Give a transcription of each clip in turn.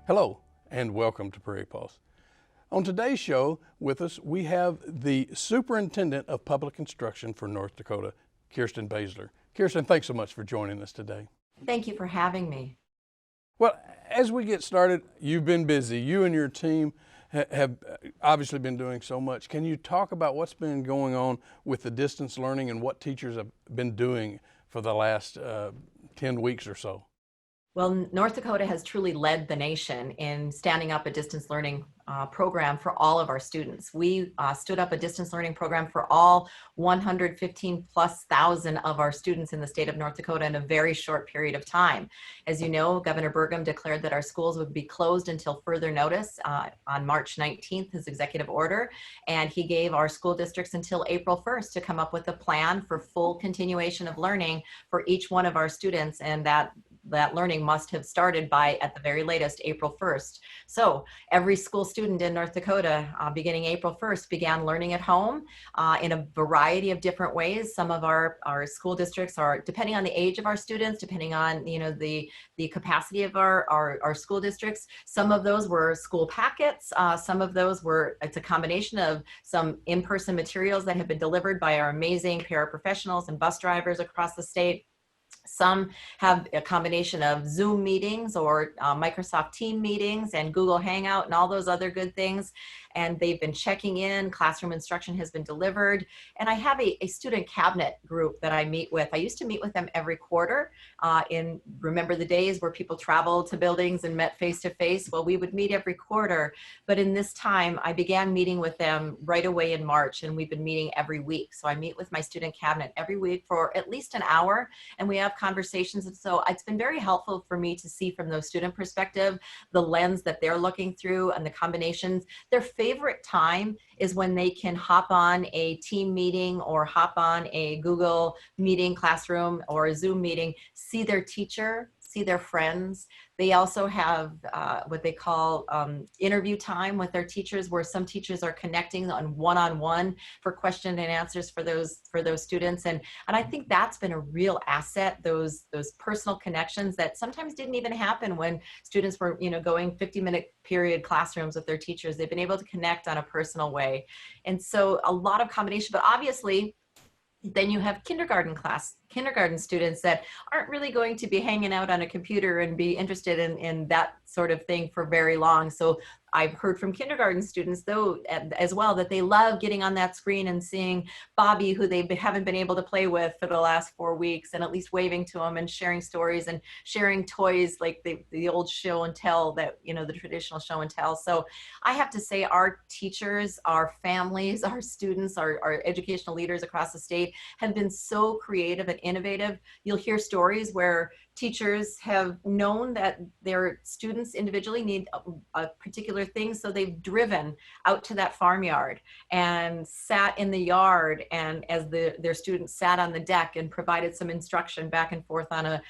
Hello, and welcome to Prairie Pulse. On today's show with us, we have the Superintendent of Public Instruction for North Dakota, Kirsten Baszler. Kirsten, thanks so much for joining us today. Thank you for having me. Well, as we get started, you've been busy. You and your team have obviously been doing so much. Can you talk about what's been going on with the distance learning and what teachers have been doing for the last 10 weeks or so? Well, North Dakota has truly led the nation in standing up a distance learning program for all of our students. We stood up a distance learning program for all 115 plus thousand of our students in the state of North Dakota in a very short period of time. As you know, Governor Burgum declared that our schools would be closed until further notice on March 19th, his executive order, and he gave our school districts until April 1st to come up with a plan for full continuation of learning for each one of our students, and that learning must have started by, at the very latest, April 1st. So every school student in North Dakota, beginning April 1st, began learning at home in a variety of different ways. Some of our school districts are, depending on the age of our students, depending on the capacity of our school districts, some of those were school packets, some of those were, it's a combination of some in-person materials that have been delivered by our amazing paraprofessionals and bus drivers across the state. Some have a combination of Zoom meetings or Microsoft Team meetings and Google Hangout and all those other good things. And they've been checking in, classroom instruction has been delivered. And I have a student cabinet group that I meet with. I used to meet with them every quarter remember the days where people traveled to buildings and met face to face? Well, we would meet every quarter. But in this time, I began meeting with them right away in March, and we've been meeting every week. So I meet with my student cabinet every week for at least an hour, and we have conversations. And so it's been very helpful for me to see from those student perspective, the lens that they're looking through and the combinations. Their favorite time is when they can hop on a team meeting or hop on a Google meeting classroom or a Zoom meeting, see their teacher, see their friends. They also have what they call interview time with their teachers, where some teachers are connecting on one-on-one for question and answers for those students. And I think that's been a real asset, those personal connections that sometimes didn't even happen when students were going 50-minute period classrooms with their teachers. They've been able to connect on a personal way. And so a lot of combination, but obviously then you have kindergarten students that aren't really going to be hanging out on a computer and be interested in that sort of thing for very long. So I've heard from kindergarten students, though, as well, that they love getting on that screen and seeing Bobby, who they haven't been able to play with for the last 4 weeks, and at least waving to him and sharing stories and sharing toys like the old show and tell, that, the traditional show and tell. So I have to say, our teachers, our families, our students, our educational leaders across the state have been so creative and innovative. You'll hear stories where teachers have known that their students individually need a particular thing, so they've driven out to that farmyard and sat in the yard, and as their students sat on the deck and provided some instruction back and forth on a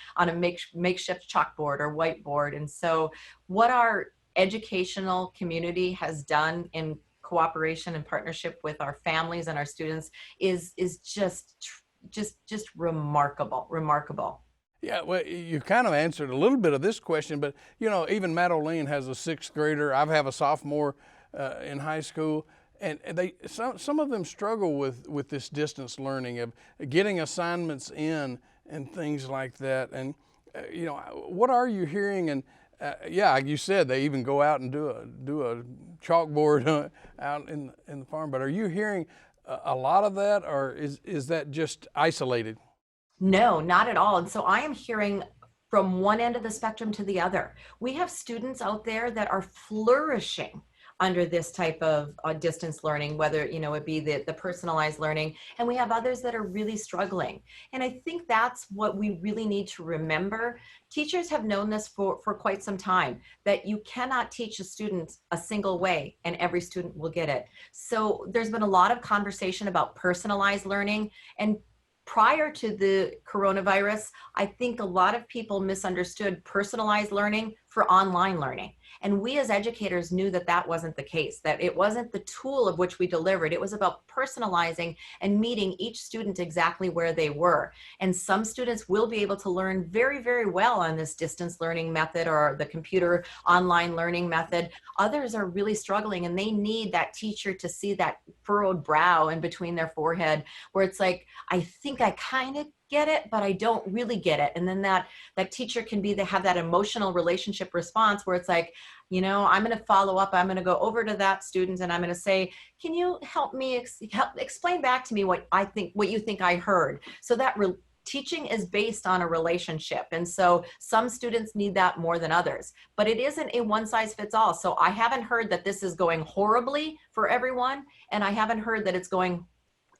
makeshift chalkboard or whiteboard. And so what our educational community has done in cooperation and partnership with our families and our students is just remarkable. Yeah, well, you kind of answered a little bit of this question, but even Matt O'Lean has a sixth grader. I have a sophomore in high school, and some of them struggle with this distance learning of getting assignments in and things like that. And what are you hearing? And you said they even go out and do a chalkboard out in the farm. But are you hearing a lot of that, or is that just isolated? No, not at all. And so I am hearing from one end of the spectrum to the other. We have students out there that are flourishing under this type of distance learning, whether it be the personalized learning, and we have others that are really struggling. And I think that's what we really need to remember. Teachers have known this for quite some time, that you cannot teach a student a single way and every student will get it. So there's been a lot of conversation about personalized learning, and prior to the coronavirus, I think a lot of people misunderstood personalized learning for online learning. And we as educators knew that that wasn't the case, that it wasn't the tool of which we delivered. It was about personalizing and meeting each student exactly where they were. And some students will be able to learn very, very well on this distance learning method or the computer online learning method. Others are really struggling, and they need that teacher to see that furrowed brow in between their forehead where it's like, I think I kind of get it, but I don't really get it. And then that teacher can have that emotional relationship response where it's like, you know, I'm going to follow up. I'm going to go over to that student and I'm going to say, can you help me explain back to me what you think I heard? So that teaching is based on a relationship. And so some students need that more than others, but it isn't a one size fits all. So I haven't heard that this is going horribly for everyone. And I haven't heard that it's going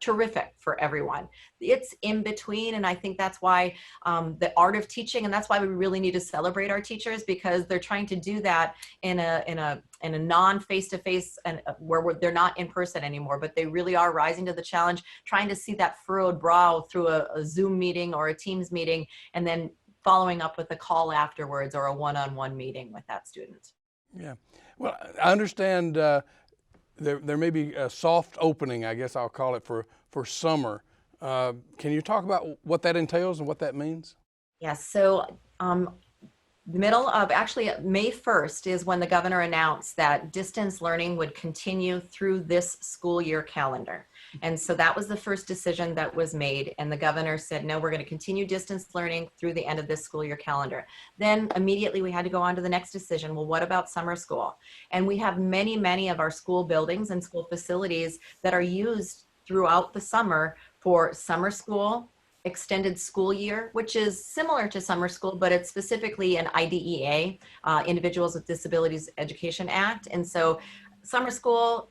terrific for everyone. It's in between. And I think that's why the art of teaching, and that's why we really need to celebrate our teachers, because they're trying to do that in a non-face-to-face and where they're not in person anymore, but they really are rising to the challenge, trying to see that furrowed brow through a Zoom meeting or a Teams meeting, and then following up with a call afterwards or a one-on-one meeting with that student. Yeah. Well, I understand there may be a soft opening, I guess I'll call it, for summer. Can you talk about what that entails and what that means? Yes. So the middle of actually May 1st is when the governor announced that distance learning would continue through this school year calendar. And so that was the first decision that was made. And the governor said, no, we're going to continue distance learning through the end of this school year calendar. Then immediately we had to go on to the next decision. Well, what about summer school? And we have many of our school buildings and school facilities that are used throughout the summer for summer school, extended school year, which is similar to summer school, but it's specifically an IDEA, Individuals with Disabilities Education Act. And so summer school,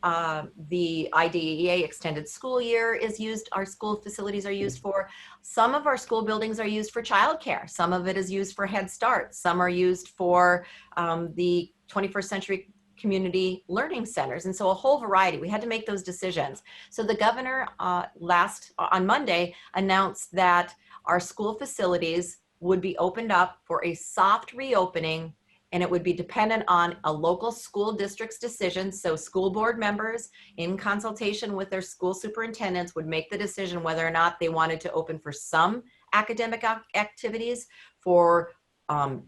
the IDEA extended school year is used, our school facilities are used for. Some of our school buildings are used for childcare. Some of it is used for Head Start. Some are used for the 21st Century Community Learning Centers. And so a whole variety. We had to make those decisions. So the governor on Monday announced that our school facilities would be opened up for a soft reopening, and it would be dependent on a local school district's decision. So school board members, in consultation with their school superintendents, would make the decision whether or not they wanted to open for some academic activities, for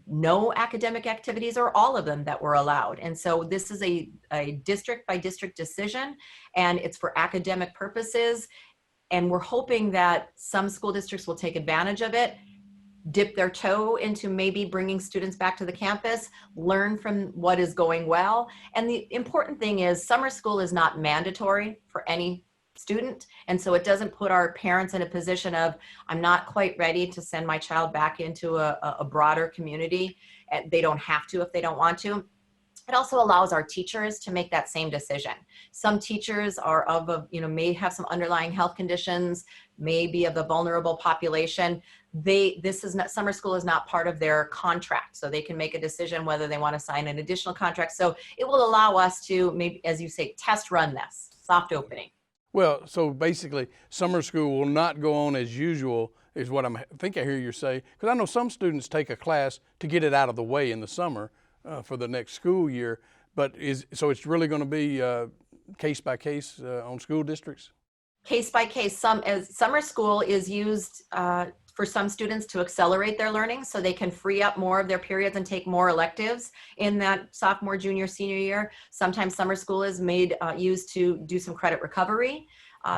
no academic activities, or all of them that were allowed. And so this is a district by district decision, and it's for academic purposes. And we're hoping that some school districts will take advantage of it, dip their toe into maybe bringing students back to the campus, learn from what is going well. And the important thing is summer school is not mandatory for any student. And so it doesn't put our parents in a position of, I'm not quite ready to send my child back into a broader community. And they don't have to if they don't want to. It also allows our teachers to make that same decision. Some teachers are may have some underlying health conditions, may be of a vulnerable population. Summer school is not part of their contract, so they can make a decision whether they want to sign an additional contract. So it will allow us to, maybe, as you say, test run this soft opening. Well, so basically, summer school will not go on as usual, is what I think I hear you say. Because I know some students take a class to get it out of the way in the summer for the next school year. But so it's really going to be case by case on school districts? Case by case. Summer school is used for some students to accelerate their learning so they can free up more of their periods and take more electives in that sophomore, junior, senior year. Sometimes summer school is used to do some credit recovery.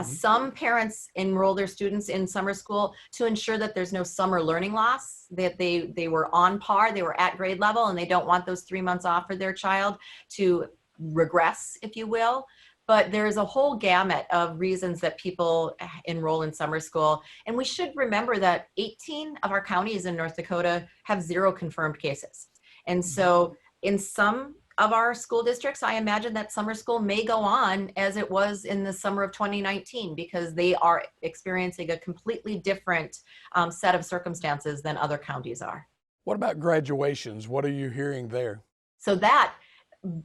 Some parents enroll their students in summer school to ensure that there's no summer learning loss, that they were on par, they were at grade level, and they don't want those 3 months off for their child to regress, if you will. But there's a whole gamut of reasons that people enroll in summer school. And we should remember that 18 of our counties in North Dakota have 0 confirmed cases. And so in some of our school districts, I imagine that summer school may go on as it was in the summer of 2019, because they are experiencing a completely different set of circumstances than other counties are. What about graduations? What are you hearing there? So that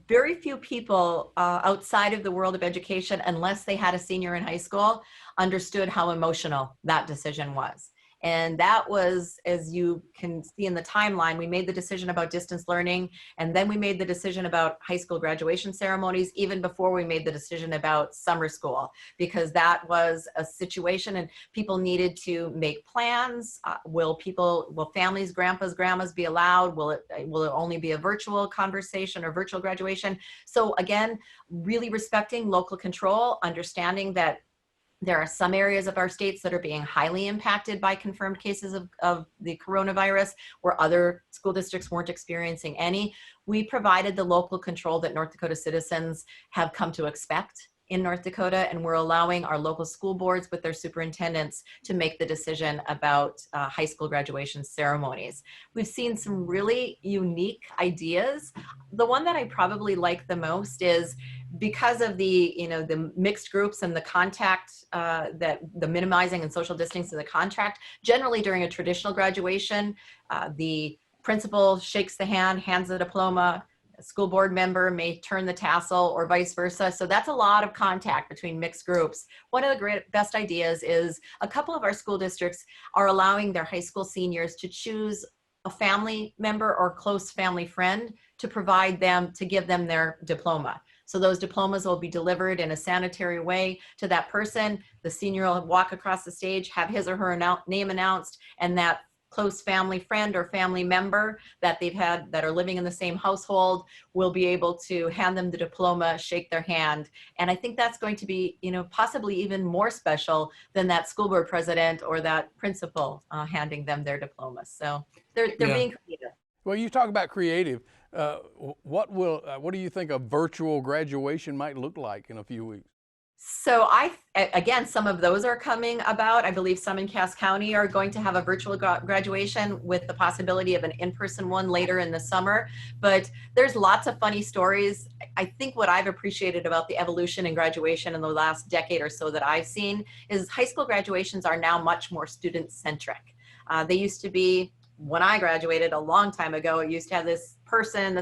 very few people outside of the world of education, unless they had a senior in high school, understood how emotional that decision was. And that was, as you can see in the timeline, we made the decision about distance learning, and then we made the decision about high school graduation ceremonies even before we made the decision about summer school, because that was a situation and people needed to make plans. Will families, grandpas, grandmas be allowed? Will it only be a virtual conversation or virtual graduation? So again, really respecting local control, understanding that there are some areas of our states that are being highly impacted by confirmed cases of the coronavirus, where other school districts weren't experiencing any. We provided the local control that North Dakota citizens have come to expect in North Dakota, and we're allowing our local school boards with their superintendents to make the decision about high school graduation ceremonies. We've seen some really unique ideas. The one that I probably like the most is, because of the mixed groups and the contact, that the minimizing and social distancing of the contact, generally during a traditional graduation, the principal shakes the hand, hands the diploma, a school board member may turn the tassel or vice versa. So that's a lot of contact between mixed groups. One of the best ideas is a couple of our school districts are allowing their high school seniors to choose a family member or close family friend to give them their diploma. So those diplomas will be delivered in a sanitary way to that person. The senior will walk across the stage, have his or her name announced, and that close family friend or family member that they've had that are living in the same household will be able to hand them the diploma, shake their hand. And I think that's going to be, possibly even more special than that school board president or that principal handing them their diploma. So they're being creative. Well, you talk about creative. What do you think a virtual graduation might look like in a few weeks? So again, some of those are coming about. I believe some in Cass County are going to have a virtual graduation with the possibility of an in-person one later in the summer. But there's lots of funny stories. I think what I've appreciated about the evolution in graduation in the last decade or so that I've seen is high school graduations are now much more student-centric. They used to be, when I graduated a long time ago, it used to have this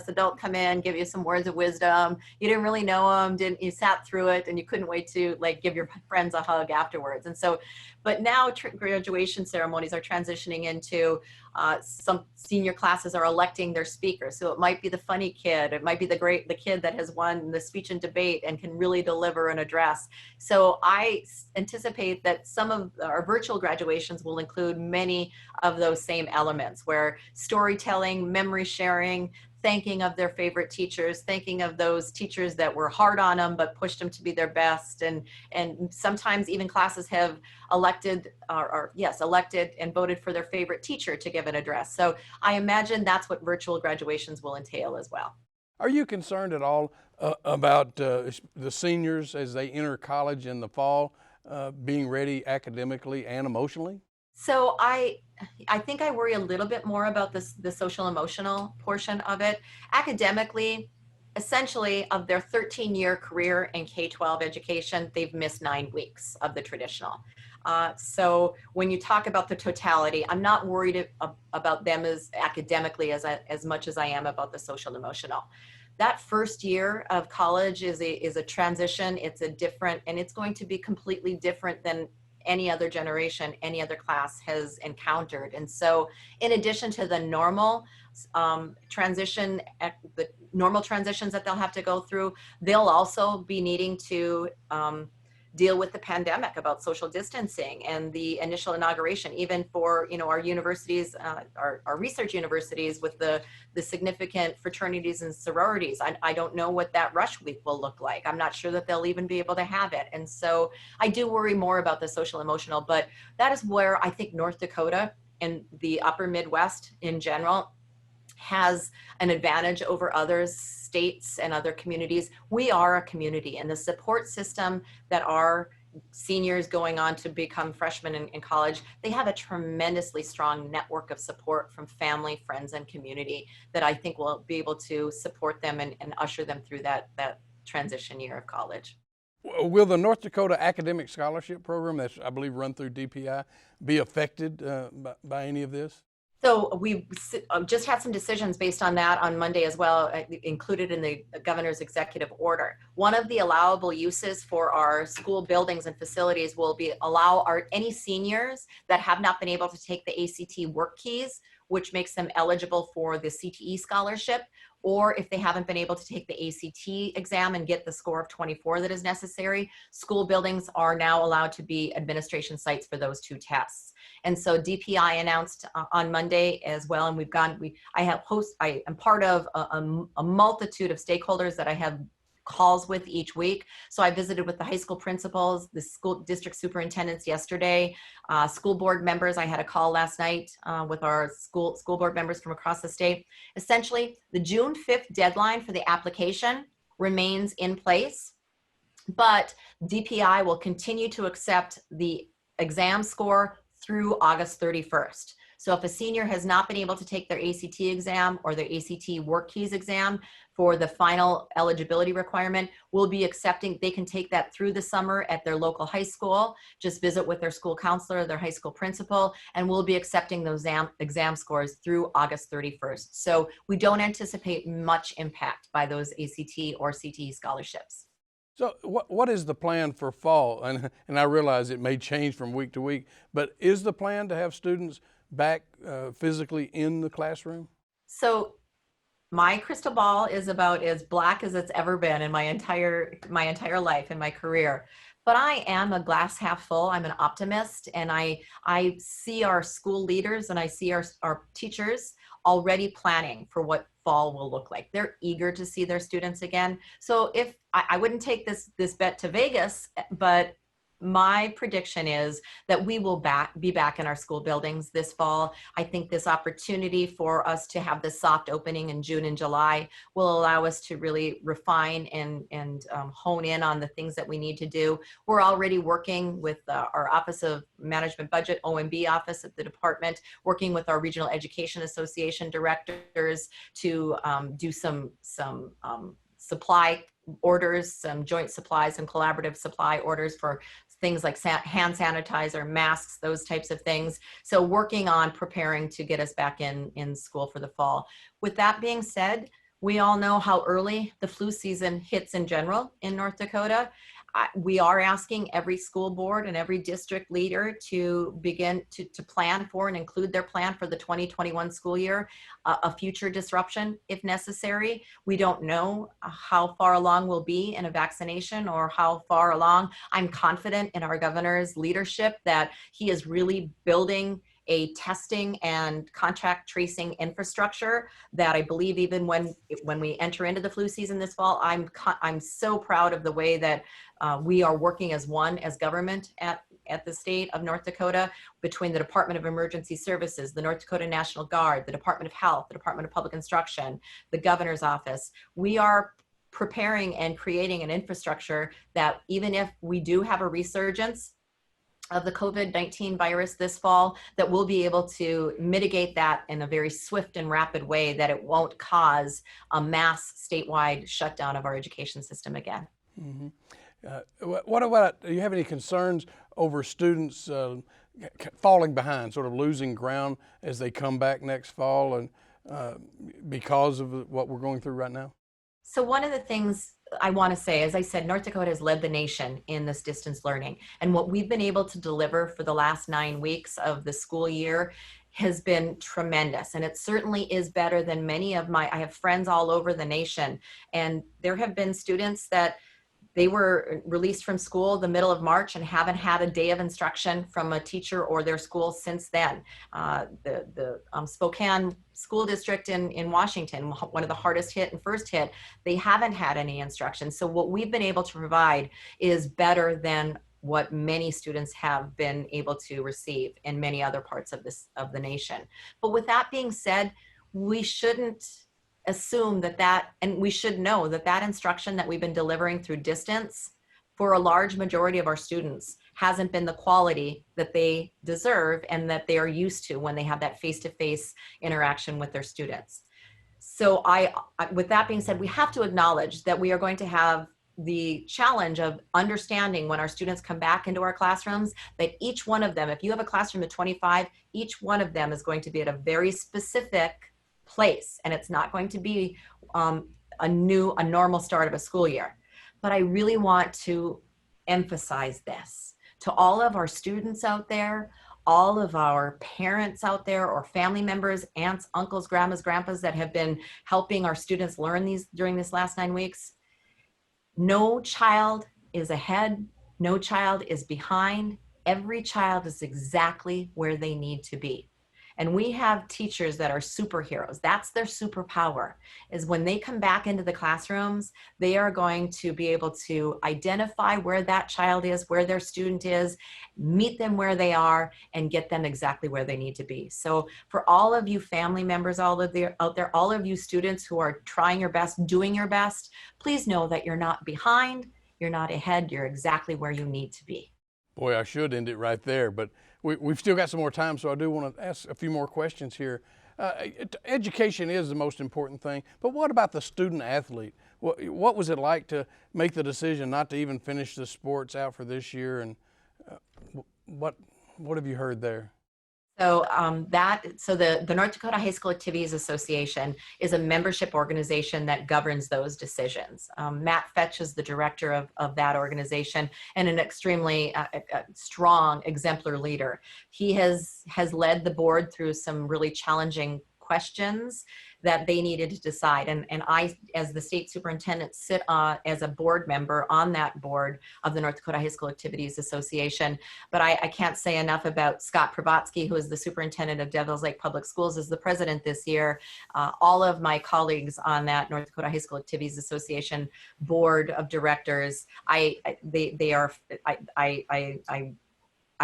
adult come in, give you some words of wisdom. You didn't really know them, you sat through it, and you couldn't wait to give your friends a hug afterwards. And so, but now graduation ceremonies are transitioning into some senior classes are electing their speaker. So it might be the funny kid, it might be the kid that has won the speech and debate and can really deliver an address. So I anticipate that some of our virtual graduations will include many of those same elements, where storytelling, memory sharing, thanking of their favorite teachers, thanking of those teachers that were hard on them but pushed them to be their best, and sometimes even classes have elected and voted for their favorite teacher to give an address. So I imagine that's what virtual graduations will entail as well. Are you concerned at all about the seniors as they enter college in the fall being ready academically and emotionally? So I think I worry a little bit more about the social emotional portion of it. Academically, essentially of their 13-year career in K-12 education, they've missed 9 weeks of the traditional. So when you talk about the totality, I'm not worried about them as academically as much as I am about the social emotional. That first year of college is a transition. It's and it's going to be completely different than any other generation, any other class has encountered. And so in addition to the normal transitions that they'll have to go through, they'll also be needing to deal with the pandemic, about social distancing and the initial inauguration, even for our universities, our research universities with the significant fraternities and sororities. I don't know what that rush week will look like. I'm not sure that they'll even be able to have it. And so I do worry more about the social emotional, but that is where I think North Dakota and the upper Midwest in general has an advantage over other states and other communities. We are a community, and the support system that our seniors going on to become freshmen in college, they have a tremendously strong network of support from family, friends, and community that I think will be able to support them and usher them through that transition year of college. Will the North Dakota Academic Scholarship Program, that's I believe run through DPI, be affected by any of this? So we just had some decisions based on that on Monday as well, included in the governor's executive order. One of the allowable uses for our school buildings and facilities will be allow any seniors that have not been able to take the ACT work keys, which makes them eligible for the CTE scholarship, or if they haven't been able to take the ACT exam and get the score of 24 that is necessary, school buildings are now allowed to be administration sites for those two tests. And so DPI announced on Monday as well, and I am part of a multitude of stakeholders that I have calls with each week. So I visited with the high school principals, the school district superintendents yesterday, school board members. I had a call last night with our school board members from across the state. Essentially, the June 5th deadline for the application remains in place, but DPI will continue to accept the exam score through August 31st. So if a senior has not been able to take their ACT exam or their ACT work keys exam for the final eligibility requirement, we'll be accepting, they can take that through the summer at their local high school, just visit with their school counselor, their high school principal, and we'll be accepting those exam scores through August 31st. So we don't anticipate much impact by those ACT or CTE scholarships. So what is the plan for fall? And I realize it may change from week to week, but is the plan to have students back physically in the classroom? So my crystal ball is about as black as it's ever been in my entire life and my career. But I am a glass half full. I'm an optimist, and I see our school leaders and I see our teachers already planning for what fall will look like. They're eager to see their students again. So if I wouldn't take this bet to Vegas, but my prediction is that we will be back in our school buildings this fall. I think this opportunity for us to have this soft opening in June and July will allow us to really refine and hone in on the things that we need to do. We're already working with our Office of Management Budget, OMB office at the department, working with our Regional Education Association directors to do some supply orders, some joint supplies and collaborative supply orders for things like hand sanitizer, masks, those types of things. So working on preparing to get us back in school for the fall. With that being said, we all know how early the flu season hits in general in North Dakota. We are asking every school board and every district leader to begin to plan for and include their plan for the 2021 school year, a future disruption if necessary. We don't know how far along we'll be in a vaccination or how far along. I'm confident in our governor's leadership that he is really building a testing and contact tracing infrastructure that I believe even when we enter into the flu season this fall, I'm so proud of the way that we are working as one, as government at the state of North Dakota, between the Department of Emergency Services, the North Dakota National Guard, the Department of Health, the Department of Public Instruction, the governor's office. We are preparing and creating an infrastructure that even if we do have a resurgence of the COVID-19 virus this fall, that we'll be able to mitigate that in a very swift and rapid way, that it won't cause a mass statewide shutdown of our education system again. Mm-hmm. What about, do you have any concerns over students falling behind, sort of losing ground as they come back next fall, and because of what we're going through right now? So one of the things I want to say, as I said, North Dakota has led the nation in this distance learning. And what we've been able to deliver for the last 9 weeks of the school year has been tremendous. And it certainly is better than many of I have friends all over the nation. And there have been students that they were released from school the middle of March and haven't had a day of instruction from a teacher or their school since then. The Spokane School District in Washington, one of the hardest hit and first hit, they haven't had any instruction. So what we've been able to provide is better than what many students have been able to receive in many other parts of the nation. But with that being said, we shouldn't assume and we should know that instruction that we've been delivering through distance for a large majority of our students hasn't been the quality that they deserve and that they are used to when they have that face-to-face interaction with their students. So with that being said, we have to acknowledge that we are going to have the challenge of understanding when our students come back into our classrooms that each one of them, if you have a classroom of 25, each one of them is going to be at a very specific place, and it's not going to be a normal start of a school year. But I really want to emphasize this to all of our students out there, all of our parents out there, or family members, aunts, uncles, grandmas, grandpas that have been helping our students learn these during this last 9 weeks. No child is ahead. No child is behind. Every child is exactly where they need to be. And we have teachers that are superheroes. That's their superpower, is when they come back into the classrooms, they are going to be able to identify where that child is, where their student is, meet them where they are, and get them exactly where they need to be. So for all of you family members out there, all of you students who are trying your best, doing your best, please know that you're not behind, you're not ahead, you're exactly where you need to be. Boy, I should end it right there, but we've still got some more time, so I do want to ask a few more questions here. Education is the most important thing, but what about the student athlete? What was it like to make the decision not to even finish the sports out for this year, and what have you heard there? So the North Dakota High School Activities Association is a membership organization that governs those decisions. Matt Fetch is the director of that organization and an extremely strong, exemplar leader. He has led the board through some really challenging questions that they needed to decide. And I, as the state superintendent, sit as a board member on that board of the North Dakota High School Activities Association. But I can't say enough about Scott Pravatsky, who is the superintendent of Devils Lake Public Schools, as the president this year. All of my colleagues on that North Dakota High School Activities Association board of directors, I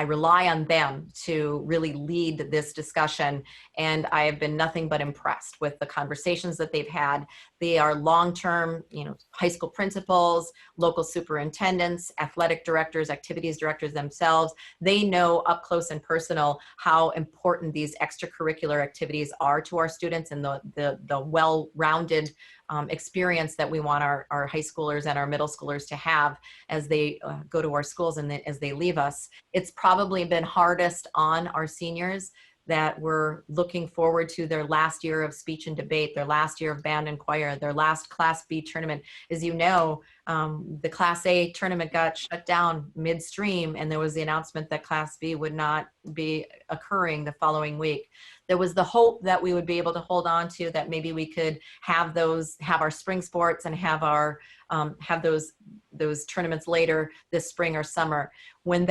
rely on them to really lead this discussion, and I have been nothing but impressed with the conversations that they've had. They are long-term, high school principals, local superintendents, athletic directors, activities directors themselves. They know up close and personal how important these extracurricular activities are to our students and the well-rounded experience that we want our high schoolers and our middle schoolers to have as they go to our schools and as they leave us. It's probably been hardest on our seniors that were looking forward to their last year of speech and debate, their last year of band and choir, their last Class B tournament. As you know, the Class A tournament got shut down midstream, and there was the announcement that Class B would not be occurring the following week. There was the hope that we would be able to hold on to, that maybe we could have our spring sports and have those tournaments later this spring or summer. When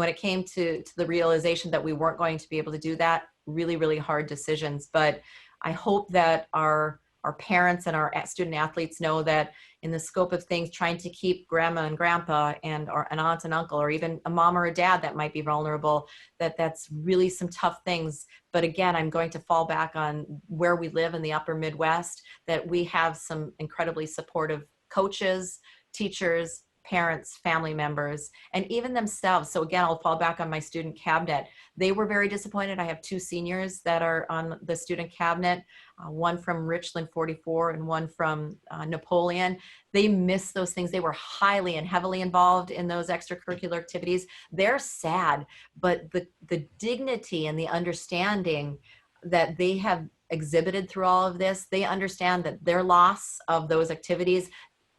it came to the realization that we weren't going to be able to do that, really, really hard decisions. But I hope that our parents and our student athletes know that in the scope of things, trying to keep grandma and grandpa and or an aunt and uncle, or even a mom or a dad that might be vulnerable, that's really some tough things. But again, I'm going to fall back on where we live in the upper Midwest, that we have some incredibly supportive coaches, teachers, parents, family members, and even themselves. So again, I'll fall back on my student cabinet. They were very disappointed. I have two seniors that are on the student cabinet, one from Richland 44 and one from Napoleon. They miss those things. They were highly and heavily involved in those extracurricular activities. They're sad, but the dignity and the understanding that they have exhibited through all of this, they understand that their loss of those activities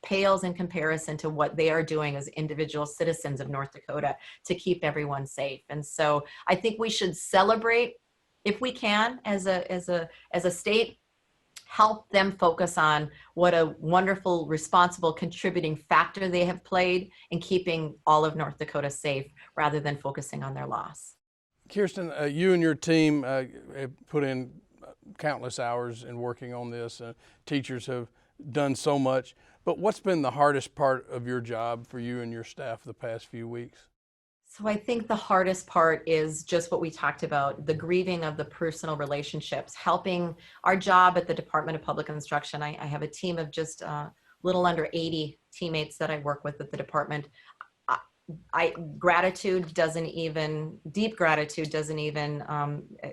pales in comparison to what they are doing as individual citizens of North Dakota to keep everyone safe. And so I think we should celebrate, if we can, as a state, help them focus on what a wonderful, responsible, contributing factor they have played in keeping all of North Dakota safe, rather than focusing on their loss. Kirsten, you and your team have put in countless hours in working on this. Teachers have done so much. But what's been the hardest part of your job for you and your staff the past few weeks? So I think the hardest part is just what we talked about, the grieving of the personal relationships, helping our job at the Department of Public Instruction. I have a team of just a little under 80 teammates that I work with at the department. Deep gratitude doesn't even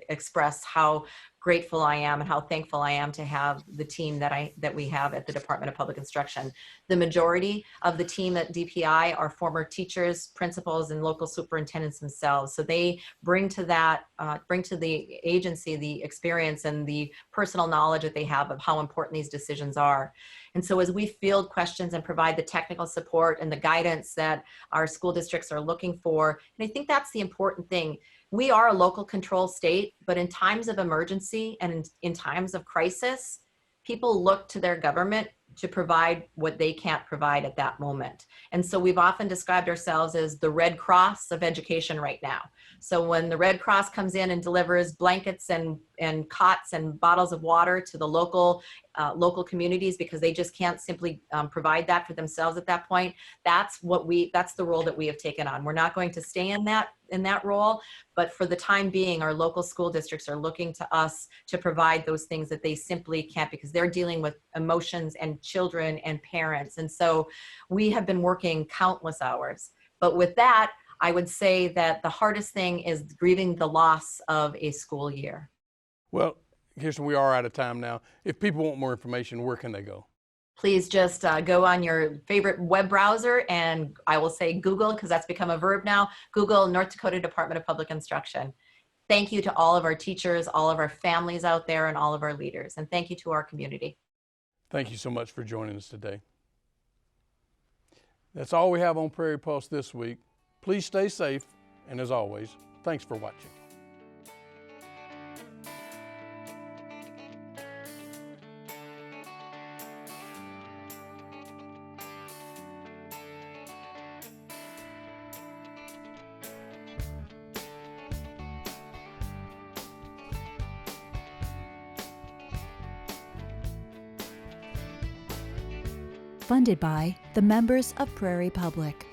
express how grateful I am and how thankful I am to have the team that we have at the Department of Public Instruction. The majority of the team at DPI are former teachers, principals, and local superintendents themselves. So they bring to the agency the experience and the personal knowledge that they have of how important these decisions are. And so as we field questions and provide the technical support and the guidance that our school districts are looking for, and I think that's the important thing. We are a local control state, but in times of emergency and in times of crisis, people look to their government to provide what they can't provide at that moment. And so we've often described ourselves as the Red Cross of education right now. So when the Red Cross comes in and delivers blankets and cots and bottles of water to the local communities because they just can't simply provide that for themselves at that point, that's the role that we have taken on. We're not going to stay in that role, but for the time being, our local school districts are looking to us to provide those things that they simply can't, because they're dealing with emotions and children and parents. And so we have been working countless hours. But with that, I would say that the hardest thing is grieving the loss of a school year. Well, Kirsten, we are out of time now. If people want more information, where can they go? Please just go on your favorite web browser, and I will say Google, because that's become a verb now. Google North Dakota Department of Public Instruction. Thank you to all of our teachers, all of our families out there, and all of our leaders. And thank you to our community. Thank you so much for joining us today. That's all we have on Prairie Pulse this week. Please stay safe, and as always, thanks for watching. Funded by the members of Prairie Public.